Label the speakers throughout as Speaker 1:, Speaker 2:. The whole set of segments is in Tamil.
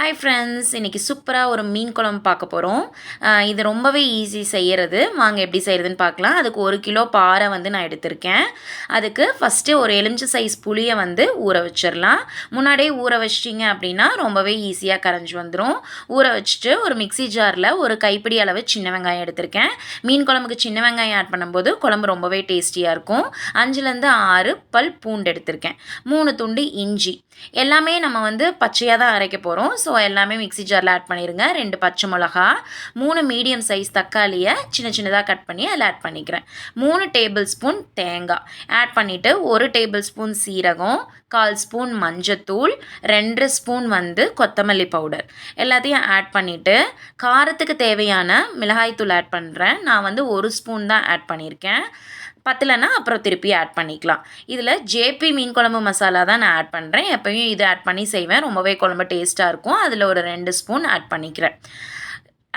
Speaker 1: ஹாய் ஃப்ரெண்ட்ஸ், இன்றைக்கி சூப்பராக ஒரு மீன் குழம்பு பார்க்க போகிறோம். இது ரொம்பவே ஈஸி செய்கிறது. வாங்க எப்படி செய்கிறதுன்னு பார்க்கலாம். அதுக்கு 1 கிலோ பாறை நான் எடுத்திருக்கேன். அதுக்கு ஃபஸ்ட்டு ஒரு எலுமிச்சை சைஸ் புளியை ஊற வச்சிடலாம். முன்னாடியே ஊற வச்சிட்டிங்க அப்படின்னா ரொம்பவே ஈஸியாக கரைஞ்சி வந்துடும். ஊற வச்சுட்டு ஒரு மிக்சி ஜாரில் ஒரு கைப்பிடி அளவு சின்ன வெங்காயம் எடுத்திருக்கேன். மீன் குழம்புக்கு சின்ன வெங்காயம் ஆட் பண்ணும்போது குழம்பு ரொம்பவே டேஸ்டியாக இருக்கும். 5லேருந்து 6 பல் பூண்டு எடுத்திருக்கேன். 3 துண்டு இஞ்சி. எல்லாமே நம்ம பச்சையாக தான் அரைக்க போகிறோம். ஸோ எல்லாமே மிக்சி ஜாரில் ஆட் பண்ணிடுங்க. 2 பச்சை மிளகா, 3 மீடியம் சைஸ் தக்காளியை சின்ன சின்னதாக கட் பண்ணி அதில் ஆட் பண்ணிக்கிறேன். 3 டேபிள் ஸ்பூன் தேங்காய் ஆட் பண்ணிவிட்டு 1 டேபிள் ஸ்பூன் சீரகம், 1/4 ஸ்பூன் மஞ்சத்தூள், 2 ஸ்பூன் கொத்தமல்லி பவுடர் எல்லாத்தையும் ஆட் பண்ணிவிட்டு காரத்துக்கு தேவையான மிளகாய்த்தூள் ஆட் பண்ணுறேன். நான் 1 ஸ்பூன் தான் ஆட் பண்ணியிருக்கேன். பத்தலைன்னா அப்புறம் திருப்பி ஆட் பண்ணிக்கலாம். இதில் ஜேபி மீன் குழம்பு மசாலா தான் நான் ஆட் பண்ணுறேன். எப்போயும் இது ஆட் பண்ணி செய்வேன். ரொம்பவே குழம்பு டேஸ்ட்டாக இருக்கும். அதில் ஒரு 2 ஸ்பூன் ஆட் பண்ணிக்கிறேன்.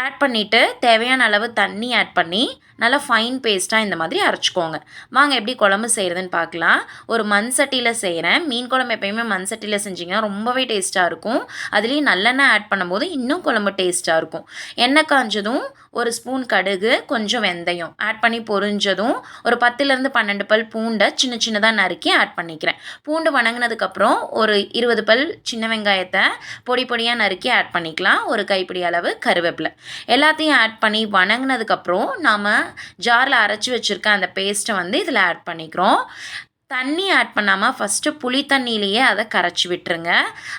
Speaker 1: ஆட் பண்ணிவிட்டு தேவையான அளவு தண்ணி ஆட் பண்ணி நல்லா ஃபைன் பேஸ்ட்டாக இந்த மாதிரி அரைச்சிக்கோங்க. வாங்க எப்படி குழம்பு செய்கிறதுன்னு பார்க்கலாம். ஒரு மண் சட்டியில் செய்கிறேன். மீன் குழம்பு எப்போயுமே மண் சட்டியில் செஞ்சிங்கன்னா ரொம்பவே டேஸ்ட்டாக இருக்கும். அதுலேயும் நல்லெண்ணெய் ஆட் பண்ணும்போது இன்னும் குழம்பு டேஸ்ட்டாக இருக்கும். எண்ணெய் காஞ்சதும் 1 ஸ்பூன் கடுகு, கொஞ்சம் வெந்தயம் ஆட் பண்ணி பொரிஞ்சதும் ஒரு 10லேருந்து 12 பல் பூண்டை சின்ன சின்னதாக நறுக்கி ஆட் பண்ணிக்கிறேன். பூண்டு வணங்கினதுக்கப்புறம் ஒரு 20 பல் சின்ன வெங்காயத்தை பொடி பொடியாக நறுக்கி ஆட் பண்ணிக்கலாம். ஒரு கைப்பிடி அளவு கருவேப்பிலை எல்லாத்தையும் ஆட் பண்ணி வணங்கினதுக்கப்புறம் நாம் ஜாரில் அரைச்சி வச்சுருக்க அந்த பேஸ்ட்டை இதில் ஆட் பண்ணிக்கிறோம். தண்ணி ஆட் பண்ணாமல் ஃபஸ்ட்டு புளி தண்ணியிலேயே அதை கரைச்சி விட்டுருங்க.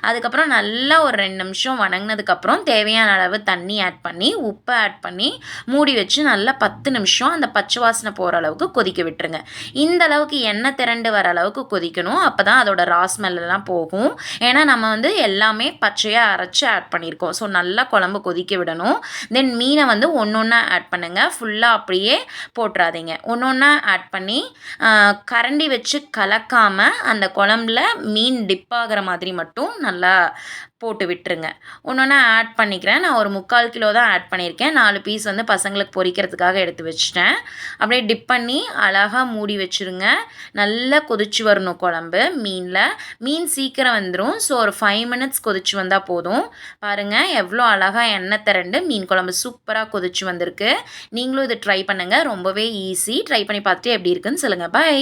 Speaker 1: அதுக்கப்புறம் நல்லா ஒரு 2 நிமிஷம் வணங்கினதுக்கப்புறம் தேவையான அளவு தண்ணி ஆட் பண்ணி உப்பை ஆட் பண்ணி மூடி வச்சு நல்லா 10 நிமிஷம் அந்த பச்சை வாசனை போகிற அளவுக்கு கொதிக்க விட்டுருங்க. இந்த அளவுக்கு எண்ணெய் திரண்டு வர அளவுக்கு கொதிக்கணும். அப்போ தான் அதோட ராஸ்மெல்லாம் போகும். ஏன்னா நம்ம எல்லாமே பச்சையாக அரைச்சி ஆட் பண்ணியிருக்கோம். ஸோ நல்லா குழம்பு கொதிக்க விடணும். தென் மீனை ஒன்று ஒன்றா ஆட் பண்ணுங்கள். ஃபுல்லாக அப்படியே போட்டுறாதீங்க. ஒன்று ஒன்றா ஆட் பண்ணி கரண்டி வச்சு கலக்காமல் அந்த குழம்புல மீன் டிப் ஆகிற மாதிரி மட்டும் நல்லா போட்டு விட்டுருங்க. ஒன்று ஆட் பண்ணிக்கிறேன். நான் ஒரு 3/4 கிலோ தான் ஆட் பண்ணியிருக்கேன். 4 பீஸ் பசங்களுக்கு பொரிக்கிறதுக்காக எடுத்து வச்சுட்டேன். அப்படியே டிப் பண்ணி அழகாக மூடி வச்சுருங்க. நல்லா கொதிச்சு வரணும் குழம்பு மீனில். மீன் சீக்கிரம் வந்துடும். ஸோ ஒரு 5 மினிட்ஸ் கொதிச்சு வந்தால் போதும். பாருங்கள் எவ்வளோ அழகாக எண்ணெய் திரண்டு மீன் குழம்பு சூப்பராக கொதிச்சு வந்திருக்கு. நீங்களும் இது ட்ரை பண்ணுங்கள். ரொம்பவே ஈஸி. ட்ரை பண்ணி பார்த்துட்டு எப்படி இருக்குன்னு சொல்லுங்கள். பை.